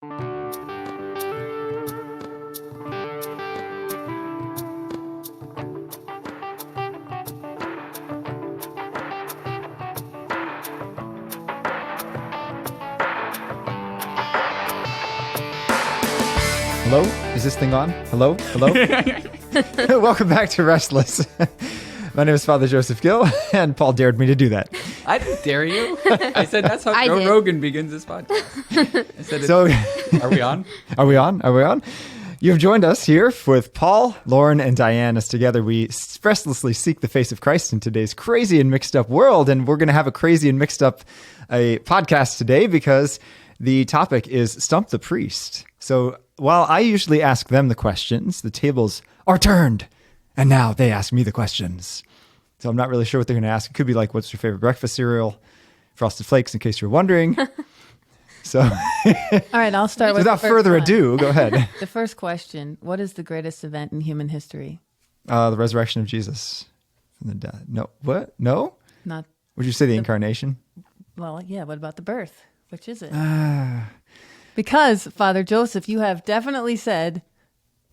Hello? Is this thing on? Hello? Hello? Welcome back to Restless. My name is Father Joseph Gill, and Paul dared me to do that. I didn't dare you. I said that's how Joe Rogan begins his podcast. I said, So, are we on? Are we on? Are we on? You've joined us here with Paul, Lauren, and Diane as together we restlessly seek the face of Christ in today's crazy and mixed up world. And we're going to have a crazy and mixed up podcast today because the topic is Stump the Priest. So while I usually ask them the questions, the tables are turned, and now they ask me the questions. So I'm not really sure what they're going to ask. It could be like, what's your favorite breakfast cereal? Frosted Flakes, in case you're wondering. So, all right, I'll start with without further ado, go ahead. The first question: what is the greatest event in human history? The resurrection of Jesus from the dead. No, what? No? Not. Would you say the incarnation? Well, yeah. What about the birth? Which is it? Because, Father Joseph, you have definitely said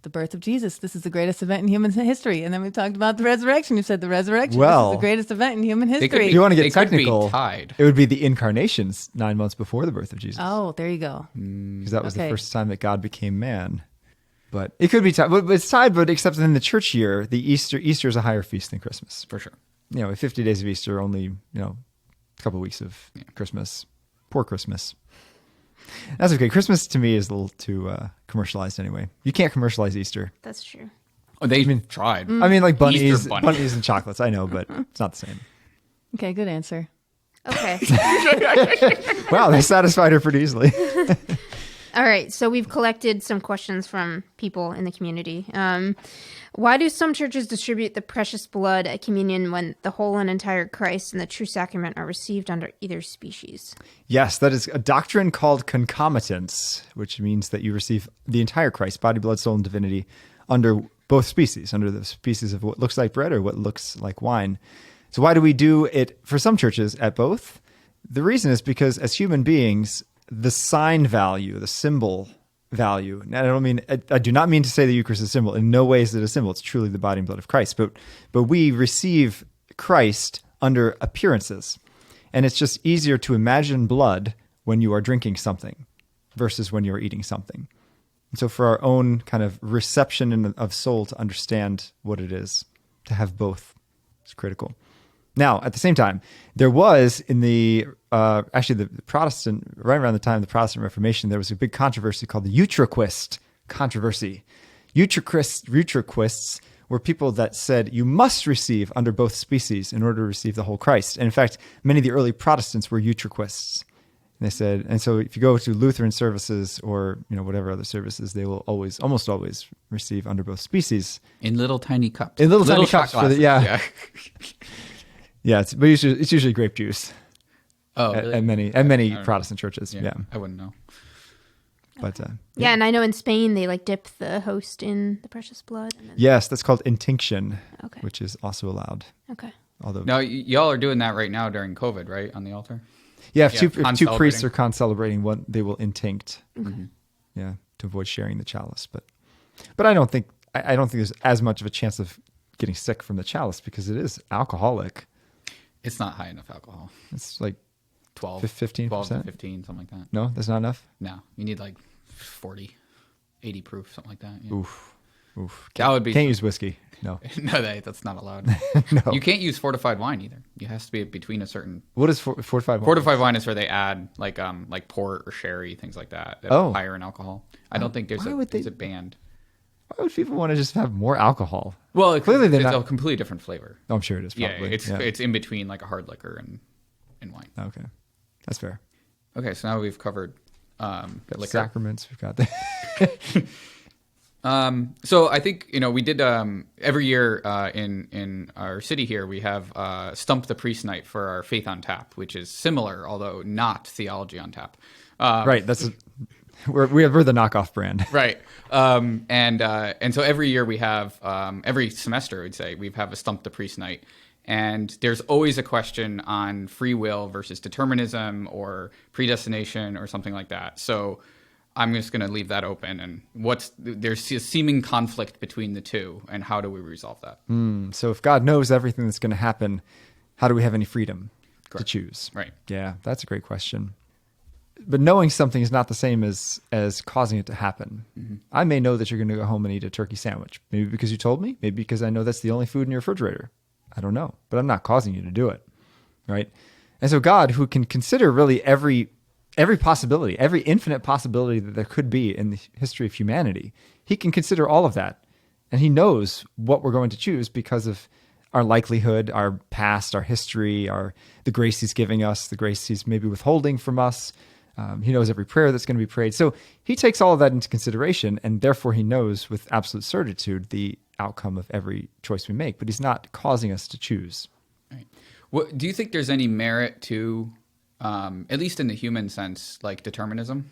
the birth of Jesus. This is the greatest event in human history. And then we talked about the resurrection. You said the resurrection. Well, this is the greatest event in human history. If you want to get technical, could be tied. It would be the incarnations 9 months before the birth of Jesus. Oh, there you go. Because that was the first time that God became man. But it could be tied. But it's tied, but except in the church year, the Easter is a higher feast than Christmas. For sure. 50 days of Easter, only, a couple of weeks of Christmas. Poor Christmas. That's okay. Christmas to me is a little too commercialized anyway. You can't commercialize Easter. That's true. Oh, they tried. I mean, like bunnies bunnies and chocolates. I know, but it's not the same. Okay, good answer. Okay. Wow, they satisfied her pretty easily. All right. So we've collected some questions from people in the community. Why do some churches distribute the precious blood at communion when the whole and entire Christ and the true sacrament are received under either species? Yes, that is a doctrine called concomitance, which means that you receive the entire Christ, body, blood, soul, and divinity, under both species, under the species of what looks like bread or what looks like wine. So why do we do it for some churches at both? The reason is because as human beings, the sign value, the symbol value, and I do not mean to say the Eucharist is a symbol. In no way is it a symbol. It's truly the body and blood of Christ. But we receive Christ under appearances. And it's just easier to imagine blood when you are drinking something versus when you're eating something. And so for our own kind of reception of soul to understand what it is, to have both is critical. Now, at the same time, there was in the Protestant, right around the time of the Protestant Reformation, there was a big controversy called the Utraquist controversy. Utraquists were people that said you must receive under both species in order to receive the whole Christ. And in fact, many of the early Protestants were Utraquists. And they said, and so if you go to Lutheran services or whatever other services, they will almost always receive under both species In little tiny cups. in little tiny cups. shot glasses. Yeah, it's usually grape juice. Oh, really? At many Protestant churches. Yeah. I wouldn't know. But Yeah, and I know in Spain they dip the host in the precious blood. And then... yes, that's called intinction, Okay. which is also allowed. Okay. Although Now, y'all are doing that right now during COVID, right? On the altar? if two priests concelebrating. are concelebrating, they will intinct. Okay. Yeah, to avoid sharing the chalice. But I don't think there's as much of a chance of getting sick from the chalice because it is alcoholic. It's not high enough alcohol. It's like 12, 15%? 12 to 15, something like that. No, that's not enough. No, you need like 40, 80 proof, something like that. Yeah. Oof. That would be Can't use whiskey. No. No, that's not allowed. No. You can't use fortified wine either. You has to be between a certain. What is fortified wine? Fortified wine is where they add like port or sherry, things like that. That are higher in alcohol. I don't think there's a band. Why would people want to just have more alcohol? Well, clearly they're it's not. a completely different flavor. I'm sure it is. Probably. It's in between like a hard liquor and wine. Okay, that's fair. Okay, so now we've covered liquor. Sacraments. We've got that. So I think we did every year in our city here we have Stump the Priest night for our Faith on Tap, which is similar although not theology on tap. Right. We're the knockoff brand. Right. And so every year we have every semester I'd say we have a Stump the Priest night. And there's always a question on free will versus determinism or predestination or something like that. So I'm just going to leave that open. And there's a seeming conflict between the two, and how do we resolve that? So if God knows everything that's going to happen, how do we have any freedom to choose? Right. Yeah, that's a great question. But knowing something is not the same as causing it to happen. Mm-hmm. I may know that you're going to go home and eat a turkey sandwich. Maybe because you told me. Maybe because I know that's the only food in your refrigerator. I don't know. But I'm not causing you to do it. Right? And so God, who can consider really every possibility, every infinite possibility that there could be in the history of humanity, he can consider all of that. And he knows what we're going to choose because of our likelihood, our past, our history, the grace he's giving us, the grace he's maybe withholding from us. He knows every prayer that's going to be prayed. So he takes all of that into consideration, and therefore he knows with absolute certitude the outcome of every choice we make, but he's not causing us to choose. Right. Do you think there's any merit to, at least in the human sense, like determinism?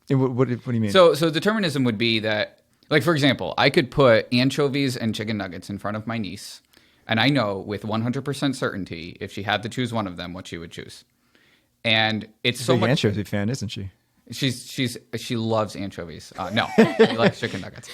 What do you mean? So determinism would be that, like, for example, I could put anchovies and chicken nuggets in front of my niece, and I know with 100% certainty, if she had to choose one of them, what she would choose. And it's so much. Anchovy fan, isn't she? She loves anchovies. No, she likes chicken nuggets.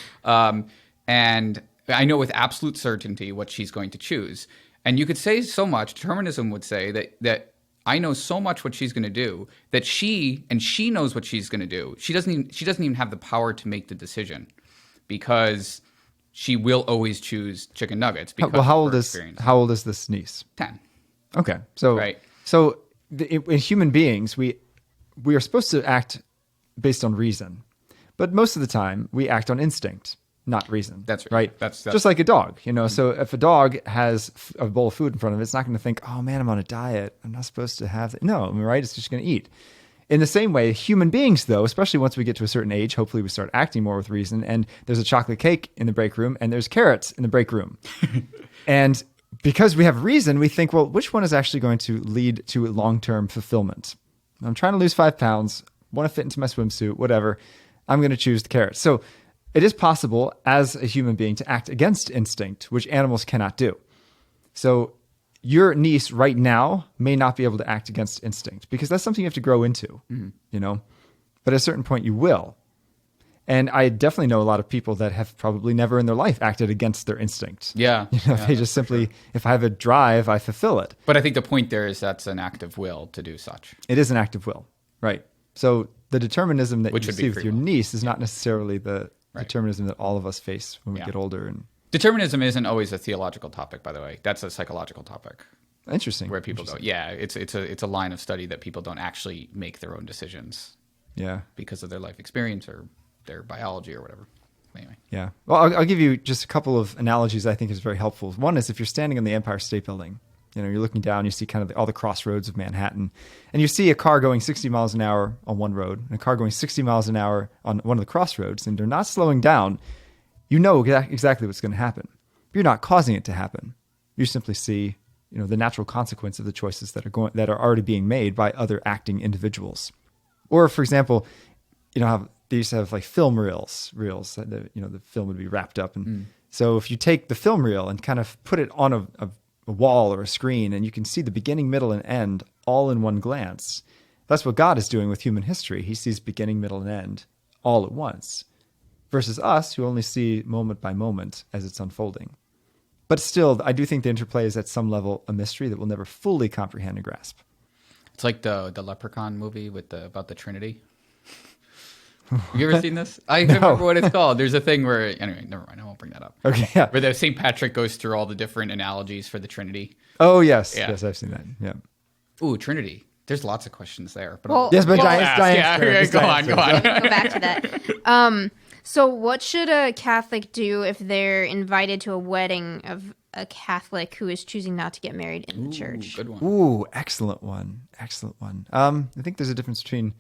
And I know with absolute certainty what she's going to choose. And you could say so much. Determinism would say that I know so much what she's going to do that she knows what she's going to do. She doesn't even have the power to make the decision, because she will always choose chicken nuggets. Because how old is this niece? 10. Okay, so right. So in human beings, we are supposed to act based on reason, but most of the time we act on instinct, not reason. That's right. That's just like a dog, you know. So if a dog has a bowl of food in front of it, it's not going to think, "Oh man, I'm on a diet. I'm not supposed to have that." No, right? It's just going to eat. In the same way, human beings, though, especially once we get to a certain age, hopefully we start acting more with reason. And there's a chocolate cake in the break room, and there's carrots in the break room, and because we have reason, we think, well, which one is actually going to lead to long-term fulfillment? I'm trying to lose 5 pounds, want to fit into my swimsuit, whatever. I'm going to choose the carrots. So it is possible as a human being to act against instinct, which animals cannot do. So your niece right now may not be able to act against instinct, because that's something you have to grow into, you know, but at a certain point you will. And I definitely know a lot of people that have probably never in their life acted against their instinct. Yeah. You know, they just simply, if I have a drive, I fulfill it. But I think the point there is that's an act of will to do such. It is an act of will, right? So the determinism that Which you would be see with free your will. niece is not necessarily the determinism that all of us face when we get older. And determinism isn't always a theological topic, by the way. That's a psychological topic. Interesting. Where people go, it's a line of study that people don't actually make their own decisions. Yeah. Because of their life experience or their biology or whatever. Anyway. Yeah. Well, I'll give you just a couple of analogies I think is very helpful. One is if you're standing in the Empire State Building, you know, you're looking down, you see kind of all the crossroads of Manhattan, and you see a car going 60 miles an hour on one road and a car going 60 miles an hour on one of the crossroads, and they're not slowing down. You know exactly what's going to happen. You're not causing it to happen. You simply see, you know, the natural consequence of the choices that are already being made by other acting individuals. Or, for example, you know how they used to have like film reels that the film would be wrapped up, and so if you take the film reel and kind of put it on a wall or a screen, and you can see the beginning, middle, and end all in one glance. That's what God is doing with human history. He sees beginning, middle, and end all at once, versus us who only see moment by moment as it's unfolding. But still, I do think the interplay is at some level a mystery that we'll never fully comprehend and grasp. It's like the Leprechaun movie about the Trinity. Have you ever seen this? I can't remember what it's called. There's a thing where, anyway, never mind. I won't bring that up. Okay, yeah. Where the St. Patrick goes through all the different analogies for the Trinity. Oh, yes. Yeah. Yes, I've seen that. Yeah. Ooh, Trinity. There's lots of questions there. But Well, Yes, but well, Diane's go on. go back to that. So what should a Catholic do if they're invited to a wedding of a Catholic who is choosing not to get married in the church? Good one. Ooh, excellent one. I think there's a difference between,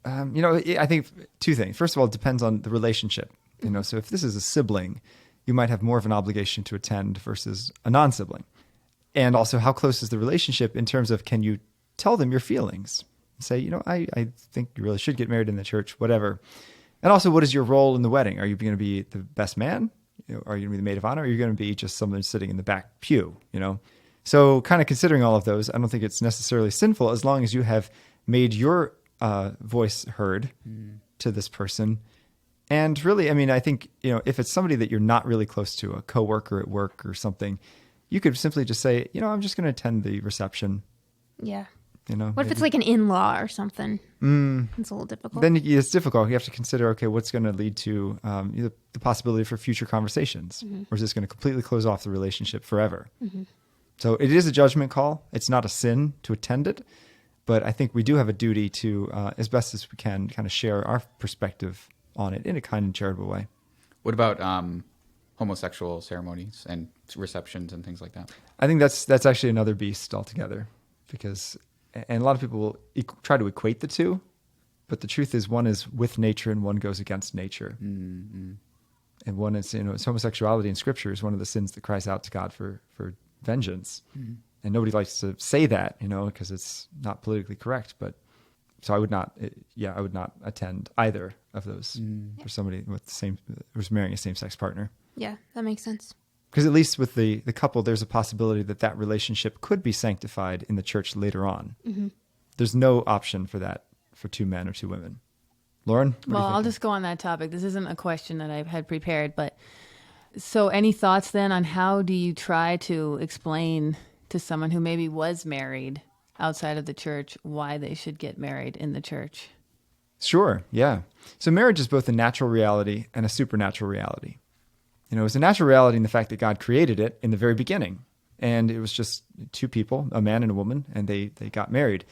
I think two things. First of all, it depends on the relationship. You know, so if this is a sibling, you might have more of an obligation to attend versus a non-sibling. And also, how close is the relationship in terms of, can you tell them your feelings? Say, you know, I think you really should get married in the church, whatever. And also, what is your role in the wedding? Are you going to be the best man? You know, are you going to be the maid of honor? Or are you going to be just someone sitting in the back pew, you know? So kind of considering all of those, I don't think it's necessarily sinful as long as you have made your voice heard to this person. And really, I mean, I think, if it's somebody that you're not really close to, a coworker at work or something, you could simply just say, I'm just going to attend the reception. Yeah. maybe. What if it's like an in-law or something? It's a little difficult. Then it's difficult. You have to consider, okay, what's going to lead to the possibility for future conversations? Or is this going to completely close off the relationship forever? So it is a judgment call. It's not a sin to attend it. But I think we do have a duty to, as best as we can, kind of share our perspective on it in a kind and charitable way. What about homosexual ceremonies and receptions and things like that? I think that's actually another beast altogether, because a lot of people will try to equate the two, but the truth is one is with nature and one goes against nature. And one is, it's homosexuality in Scripture is one of the sins that cries out to God for vengeance. And nobody likes to say that, because it's not politically correct. But so I would not attend either of those for somebody who's marrying a same-sex partner. Yeah, that makes sense. Because at least with the couple, there's a possibility that relationship could be sanctified in the church later on. There's no option for that for two men or two women. Lauren? Well, I'll just go on that topic. This isn't a question that I had prepared, but so any thoughts then on how do you try to explain to someone who maybe was married outside of the church why they should get married in the church? Sure, yeah. So marriage is both a natural reality and a supernatural reality. It was a natural reality in the fact that God created it in the very beginning. And it was just two people, a man and a woman, and they got married.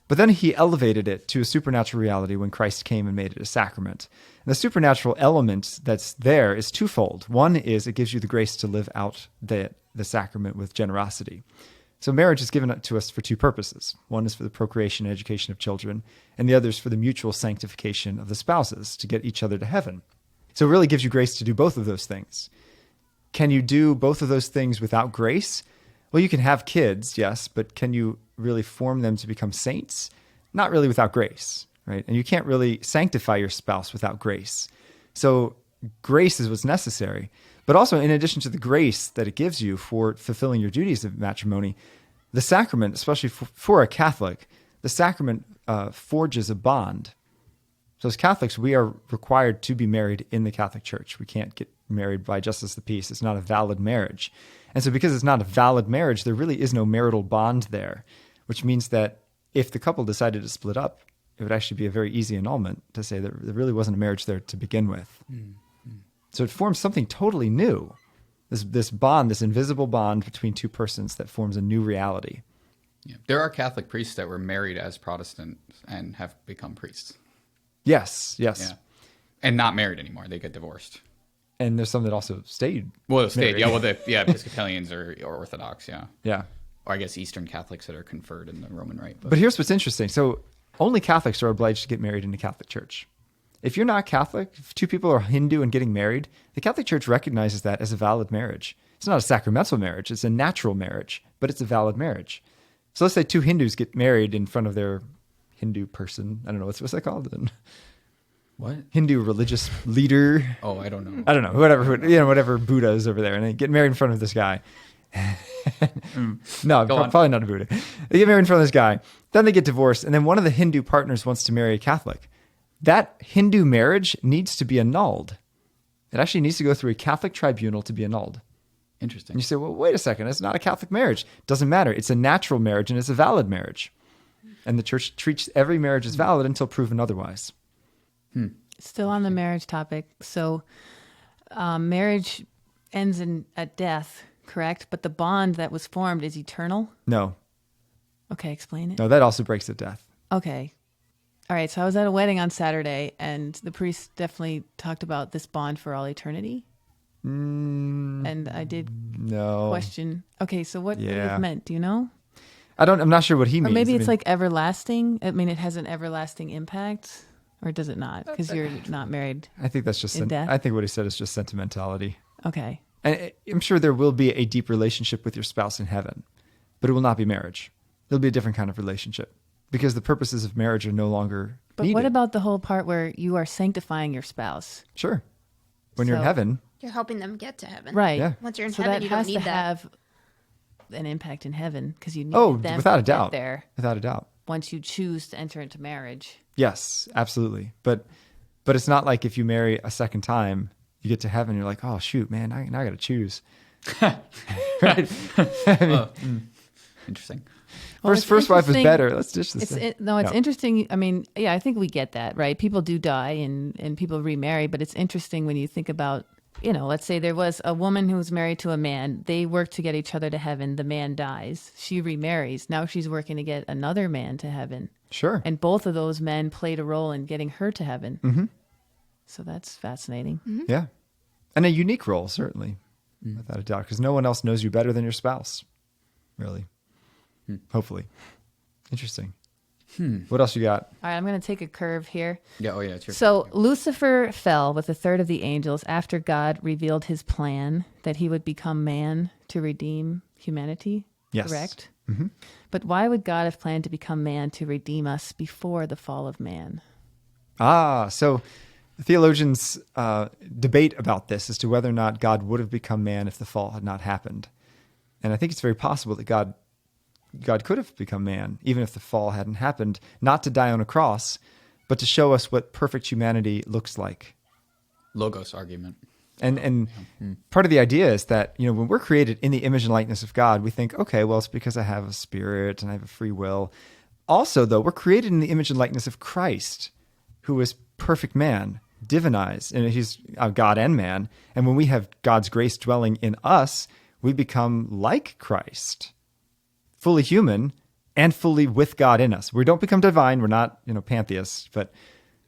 But then he elevated it to a supernatural reality when Christ came and made it a sacrament. And the supernatural element that's there is twofold. One is it gives you the grace to live out the sacrament with generosity. So marriage is given to us for two purposes. One is for the procreation and education of children, and the other is for the mutual sanctification of the spouses to get each other to heaven. So it really gives you grace to do both of those things. Can you do both of those things without grace? Well, you can have kids, yes, but can you really form them to become saints? Not really without grace, right? And you can't really sanctify your spouse without grace. So grace is what's necessary. But also, in addition to the grace that it gives you for fulfilling your duties of matrimony, the sacrament, especially for a Catholic, the sacrament forges a bond. So as Catholics, we are required to be married in the Catholic Church. We can't get married by justice of the peace. It's not a valid marriage. And so because it's not a valid marriage, there really is no marital bond there, which means that if the couple decided to split up, it would actually be a very easy annulment to say that there really wasn't a marriage there to begin with. So it forms something totally new, this bond, this invisible bond between two persons that forms a new reality. Yeah. There are Catholic priests that were married as Protestants and have become priests. Yes. Yeah. And not married anymore. They get divorced. And there's some that also stayed. Well, stayed. married. Yeah. Well, Episcopalians or Orthodox. Yeah. Yeah. Or I guess Eastern Catholics that are conferred in the Roman Rite. But here's what's interesting. So only Catholics are obliged to get married in the Catholic Church. If you're not Catholic, if two people are Hindu and getting married, the Catholic Church recognizes that as a valid marriage. It's not a sacramental marriage. It's a natural marriage, but it's a valid marriage. So let's say two Hindus get married in front of their Hindu person. I don't know. What's that called? What? Hindu religious leader. Oh, I don't know. I don't know. Whatever Buddha is over there. And they get married in front of this guy. No, probably not a Buddha. They get married in front of this guy. Then they get divorced. And then one of the Hindu partners wants to marry a Catholic. That Hindu marriage needs to be annulled. It actually needs to go through a Catholic tribunal to be annulled. Interesting. And you say, well, wait a second. It's not a Catholic marriage. Doesn't matter. It's a natural marriage and it's a valid marriage. And the church treats every marriage as valid until proven otherwise. Still on the marriage topic. So marriage ends at death, correct? But the bond that was formed is eternal? No. Okay, explain it. No, that also breaks at death. Okay. All right, so I was at a wedding on Saturday, and the priest definitely talked about this bond for all eternity. And I did question. Okay, so what would it meant? Do you know? I'm not sure what he means. Or maybe it's like everlasting. I mean, it has an everlasting impact, or does it not? Because you're not married. I think that's just death? I think what he said is just sentimentality. Okay. And I'm sure there will be a deep relationship with your spouse in heaven, but it will not be marriage. It'll be a different kind of relationship because the purposes of marriage are no longer needed. What about the whole part where you are sanctifying your spouse? Sure. When you're in heaven. You're helping them get to heaven. Right. Yeah. Once you're in so heaven, that you don't has need to that. have an impact in heaven because you need them without to a doubt. get there Without a doubt. once you choose to enter into marriage. Yes, absolutely. But But it's not like if you marry a second time, you get to heaven, you're like, oh, shoot, man, now I got to choose. Right? Interesting. Well, first wife was interesting. better. Let's just It's No. interesting. I mean, yeah, I think we get that, right? People do die and people remarry, but it's interesting when you think about, let's say there was a woman who was married to a man. They work to get each other to heaven. The man dies. She remarries. Now she's working to get another man to heaven. Sure. And both of those men played a role in getting her to heaven. Mm-hmm. So that's fascinating. Mm-hmm. Yeah. And a unique role, certainly, without a doubt, because no one else knows you better than your spouse, really. Hopefully. Interesting. What else you got? All right, I'm going to take a curve here. Yeah. Oh, yeah. It's your So Lucifer fell with a third of the angels after God revealed his plan that he would become man to redeem humanity. Yes. Correct? Mm-hmm. But why would God have planned to become man to redeem us before the fall of man? So theologians debate about this as to whether or not God would have become man if the fall had not happened. And I think it's very possible that God could have become man, even if the fall hadn't happened, not to die on a cross, but to show us what perfect humanity looks like. Logos argument. And part of the idea is that, when we're created in the image and likeness of God, we think, okay, well, it's because I have a spirit and I have a free will. Also, though, we're created in the image and likeness of Christ, who is perfect man, divinized, and he's God and man. And when we have God's grace dwelling in us, we become like Christ, fully human and fully with God in us. We don't become divine. We're not, pantheists, but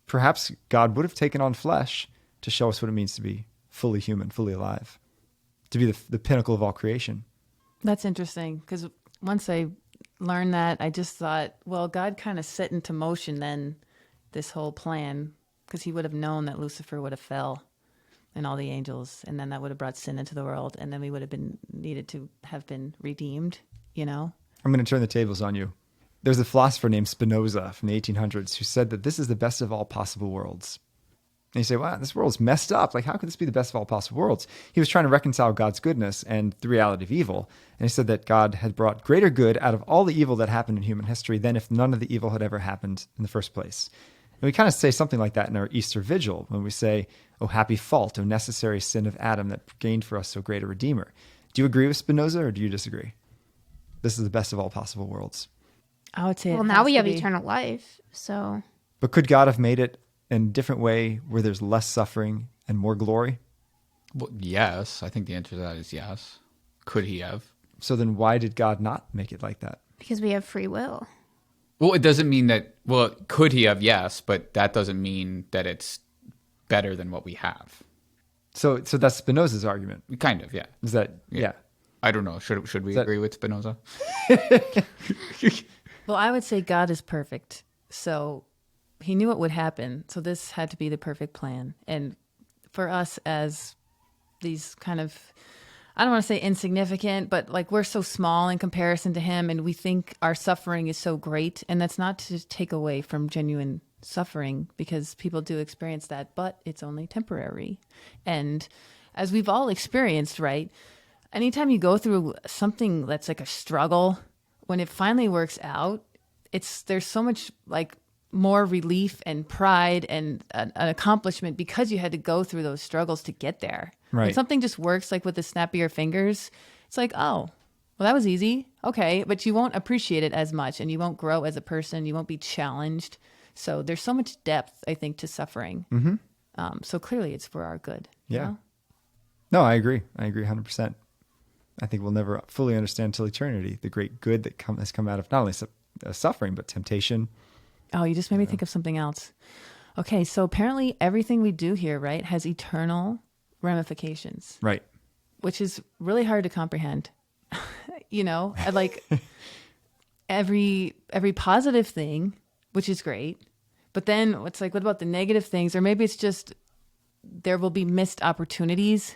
perhaps God would have taken on flesh to show us what it means to be fully human, fully alive, to be the pinnacle of all creation. That's interesting, because once I learned that, I just thought, well, God kind of set into motion then this whole plan, because he would have known that Lucifer would have fell and all the angels, and then that would have brought sin into the world, and then we would have needed to have been redeemed, I'm going to turn the tables on you. There's a philosopher named Spinoza from the 1800s who said that this is the best of all possible worlds. And you say, wow, this world's messed up. Like, how could this be the best of all possible worlds? He was trying to reconcile God's goodness and the reality of evil. And he said that God had brought greater good out of all the evil that happened in human history than if none of the evil had ever happened in the first place. And we kind of say something like that in our Easter vigil when we say, oh, happy fault, oh, necessary sin of Adam that gained for us so great a Redeemer. Do you agree with Spinoza or do you disagree? This is the best of all possible worlds. I would say Well, it now has we to have be. eternal life. So But could God have made it in a different way where there's less suffering and more glory? Well, yes. I think the answer to that is yes. Could he have? So then why did God not make it like that? because we have free will. Well, it doesn't mean that, well, could he have? Yes, but that doesn't mean that it's better than what we have. So that's Spinoza's argument. Kind of, yeah. Is that, yeah. I don't know. Should we that- agree with Spinoza? Well, I would say God is perfect. So he knew what would happen. So this had to be the perfect plan. And for us as these kind of, I don't want to say insignificant, but like we're so small in comparison to him and we think our suffering is so great. And that's not to take away from genuine suffering because people do experience that, but it's only temporary. And as we've all experienced, right? Anytime you go through something that's like a struggle, when it finally works out, there's so much like more relief and pride and an accomplishment because you had to go through those struggles to get there. Right. When something just works like with the snap of your fingers, it's like, oh, well, that was easy. Okay. But you won't appreciate it as much and you won't grow as a person. You won't be challenged. So there's so much depth, I think, to suffering. Mm-hmm. So clearly it's for our good. you Yeah. know? No, I agree. I agree 100%. I think we'll never fully understand until eternity the great good that has come out of not only suffering, but temptation. Oh, you just made me think of something else. Okay, so apparently everything we do here, right, has eternal ramifications, Right. which is really hard to comprehend. You know, I like every positive thing, which is great, but then it's like, what about the negative things? Or maybe it's just there will be missed opportunities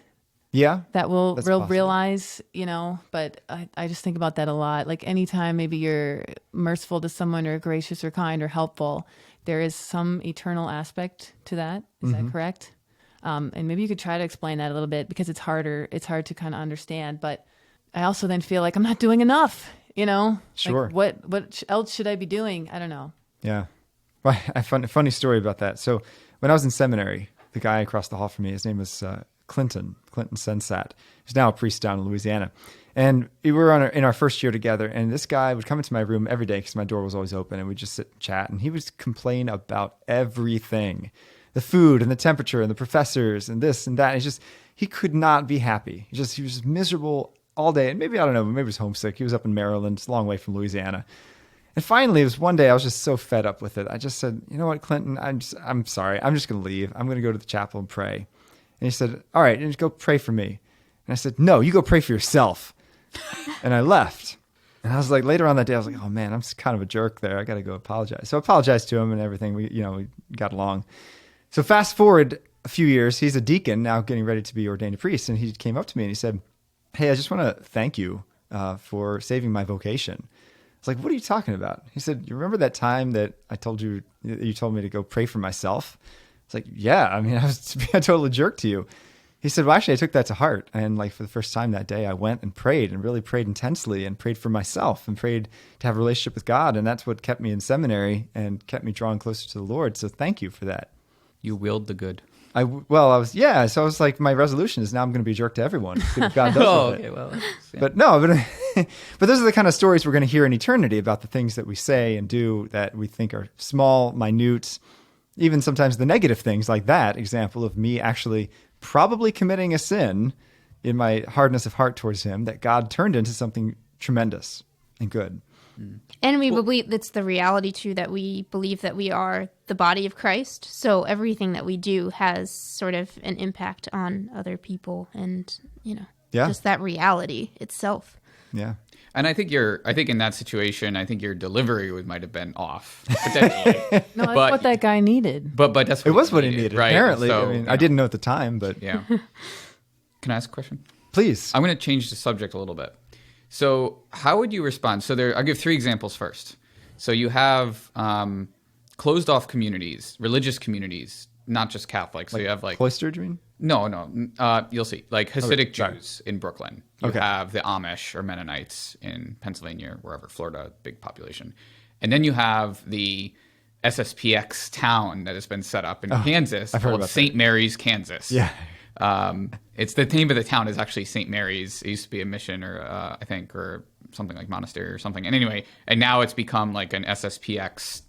Yeah. that we'll That's possible. realize, you know, but I just think about that a lot. Like anytime maybe you're merciful to someone or gracious or kind or helpful, there is some eternal aspect to that. Is that correct? And maybe you could try to explain that a little bit because it's hard to kind of understand. But I also then feel like I'm not doing enough, you know? Sure. Like what else should I be doing? I don't know. Yeah. Well, I found a funny story about that. So when I was in seminary, the guy across the hall from me, his name was Clinton Sensat. He's now a priest down in Louisiana. And we were in our first year together, and this guy would come into my room every day because my door was always open, and we'd just sit and chat, and he would complain about everything, the food and the temperature and the professors and this and that. And he could not be happy. He was just miserable all day. And maybe, I don't know, maybe he was homesick. He was up in Maryland. It's a long way from Louisiana. And finally, it was one day I was just so fed up with it. I just said, you know what, Clinton, I'm sorry. I'm just going to leave. I'm going to go to the chapel and pray. And he said, all right, just go pray for me. And I said, no, you go pray for yourself. And I left. And I was like, later on that day, I was like, oh man, I'm kind of a jerk there. I got to go apologize. So I apologized to him and everything. We got along. So fast forward a few years, he's a deacon now getting ready to be ordained a priest. And he came up to me and he said, hey, I just want to thank you for saving my vocation. I was like, what are you talking about? He said, you remember that time that you told me to go pray for myself? I was like, yeah, I mean, I was a total jerk to you. He said, well, actually, I took that to heart. And like for the first time that day, I went and prayed and really prayed intensely and prayed for myself and prayed to have a relationship with God. And that's what kept me in seminary and kept me drawing closer to the Lord. So thank you for that. You willed the good. So I was like, my resolution is now I'm going to be a jerk to everyone. See what God does with it. Well, yeah. But those are the kind of stories we're going to hear in eternity about the things that we say and do that we think are small, minute, even sometimes the negative things like that example of me actually probably committing a sin in my hardness of heart towards him that God turned into something tremendous and good. And we believe it's the reality too that we believe that we are the body of Christ. So everything that we do has sort of an impact on other people and, just that reality itself. Yeah. And I think in that situation, your delivery might have been off potentially. No, that's what that guy needed. But that's what he needed. right? Apparently, So, I didn't know at the time, but yeah. Can I ask a question? Please. I'm going to change the subject a little bit. So, how would you respond? So, I'll give 3 examples first. So, you have closed off communities, religious communities, not just Catholic. So, you have cloistered, you mean? No. You'll see. Like Hasidic Jews in Brooklyn. You have the Amish or Mennonites in Pennsylvania, wherever, Florida, big population. And then you have the SSPX town that has been set up in Kansas called St. Mary's, Kansas. Yeah. It's the name of the town is actually St. Mary's. It used to be a mission or I think or something like monastery or something. And anyway, and now it's become like an SSPX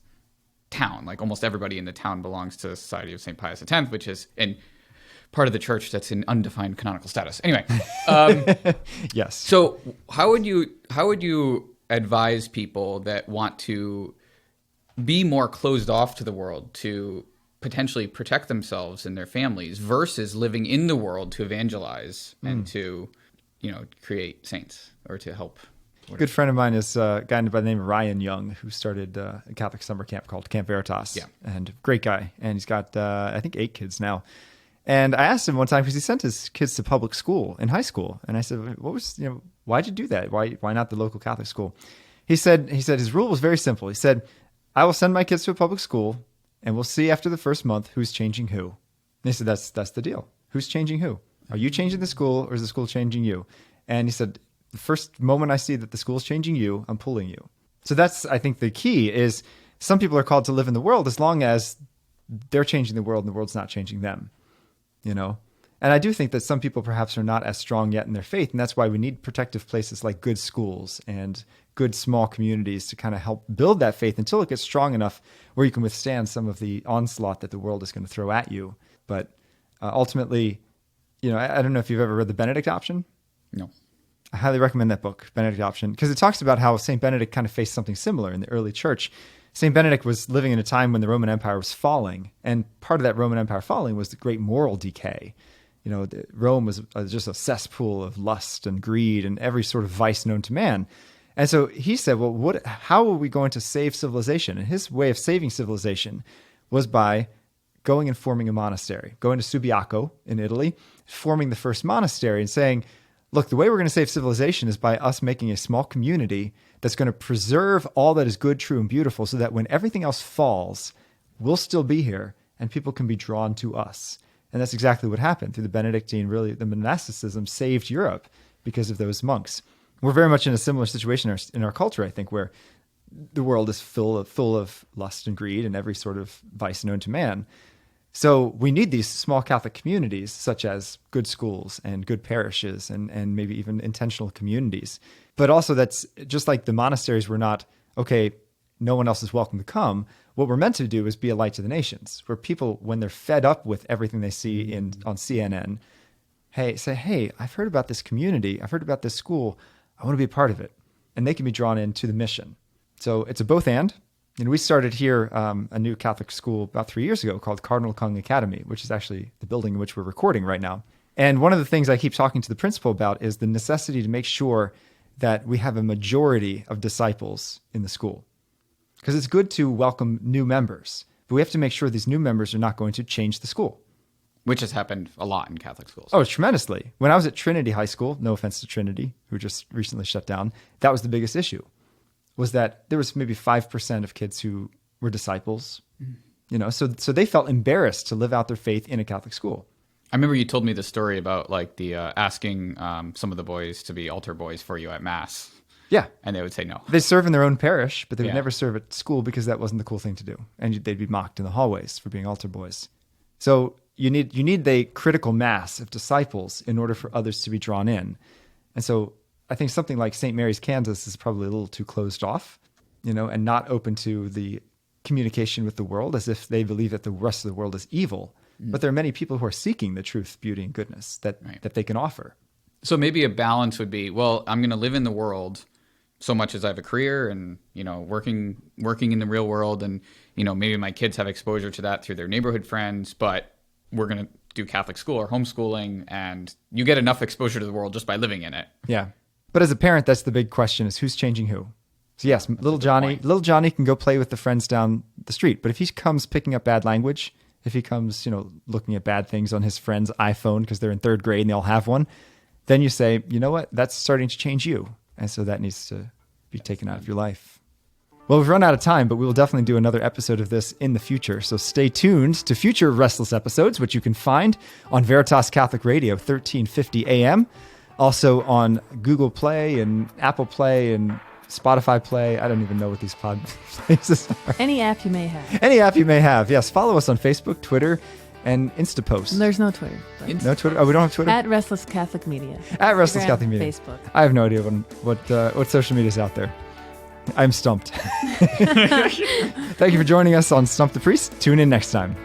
town. Like almost everybody in the town belongs to the Society of St. Pius X, which is in part of the church that's in undefined canonical status. Anyway, yes. So how would you advise people that want to be more closed off to the world to potentially protect themselves and their families versus living in the world to evangelize and to, create saints or to help? A good friend of mine is a guy by the name of Ryan Young, who started a Catholic summer camp called Camp Veritas. Yeah. And great guy. And he's got, I think, 8 kids now. And I asked him one time, because he sent his kids to public school in high school. And I said, why'd you do that? Why not the local Catholic school? He said his rule was very simple. He said, I will send my kids to a public school and we'll see after the first month who's changing who. And he said, that's the deal. Who's changing who? Are you changing the school or is the school changing you? And he said, the first moment I see that the school's changing you, I'm pulling you. So that's, I think, the key is some people are called to live in the world as long as they're changing the world and the world's not changing them, And I do think that some people perhaps are not as strong yet in their faith. And that's why we need protective places like good schools and good small communities to kind of help build that faith until it gets strong enough where you can withstand some of the onslaught that the world is going to throw at you. But ultimately, I don't know if you've ever read The Benedict Option. No. I highly recommend that book, Benedict Option, because it talks about how St. Benedict kind of faced something similar in the early church. St. Benedict was living in a time when the Roman Empire was falling, and part of that Roman Empire falling was the great moral decay. Rome was just a cesspool of lust and greed and every sort of vice known to man. And so he said, well, how are we going to save civilization? And his way of saving civilization was by going and forming a monastery, going to Subiaco in Italy, forming the first monastery and saying, look, the way we're going to save civilization is by us making a small community that's going to preserve all that is good, true, and beautiful so that when everything else falls, we'll still be here and people can be drawn to us. And that's exactly what happened through the Benedictine. Really, the monasticism saved Europe because of those monks. We're very much in a similar situation in our culture, I think, where the world is full of lust and greed and every sort of vice known to man. So we need these small Catholic communities, such as good schools and good parishes and maybe even intentional communities. But also that's just like the monasteries were not, okay, no one else is welcome to come. What we're meant to do is be a light to the nations, where people, when they're fed up with everything they see on CNN, hey, I've heard about this community. I've heard about this school. I want to be a part of it. And they can be drawn into the mission. So it's a both and. And we started here a new Catholic school about 3 years ago called Cardinal Kung Academy, which is actually the building in which we're recording right now. And one of the things I keep talking to the principal about is the necessity to make sure that we have a majority of disciples in the school. Because it's good to welcome new members, but we have to make sure these new members are not going to change the school. Which has happened a lot in Catholic schools. Oh, tremendously. When I was at Trinity High School, no offense to Trinity, who just recently shut down, that was the biggest issue, was that there was maybe 5% of kids who were disciples. So they felt embarrassed to live out their faith in a Catholic school. I remember you told me the story about like the asking some of the boys to be altar boys for you at Mass. Yeah. And they would say no. They serve in their own parish, but they would never serve at school because that wasn't the cool thing to do. And they'd be mocked in the hallways for being altar boys. So you need the critical mass of disciples in order for others to be drawn in. And so I think something like St. Mary's, Kansas is probably a little too closed off, and not open to the communication with the world, as if they believe that the rest of the world is evil. But there are many people who are seeking the truth, beauty, and goodness that they can offer. So maybe a balance would be, well, I'm going to live in the world so much as I have a career and, working in the real world. And, maybe my kids have exposure to that through their neighborhood friends, but we're going to do Catholic school or homeschooling, and you get enough exposure to the world just by living in it. Yeah. But as a parent, that's the big question, is who's changing who? So yes, little Johnny can go play with the friends down the street. But if he comes picking up bad language, if he comes, looking at bad things on his friend's iPhone because they're in third grade and they all have one, then you say, you know what, that's starting to change you. And so that needs to be taken out of your life. Well, we've run out of time, but we will definitely do another episode of this in the future. So stay tuned to future Restless episodes, which you can find on Veritas Catholic Radio, 1350 AM. Also on Google Play and Apple Play and Spotify Play. I don't even know what these pod places are. Any app you may have. Any app you may have. Yes, follow us on Facebook, Twitter, and InstaPost. There's no Twitter. No Twitter? Oh, we don't have Twitter? At Restless Catholic Media. At Restless Instagram, Catholic Media. Facebook. I have no idea what social media is out there. I'm stumped. Thank you for joining us on Stump the Priest. Tune in next time.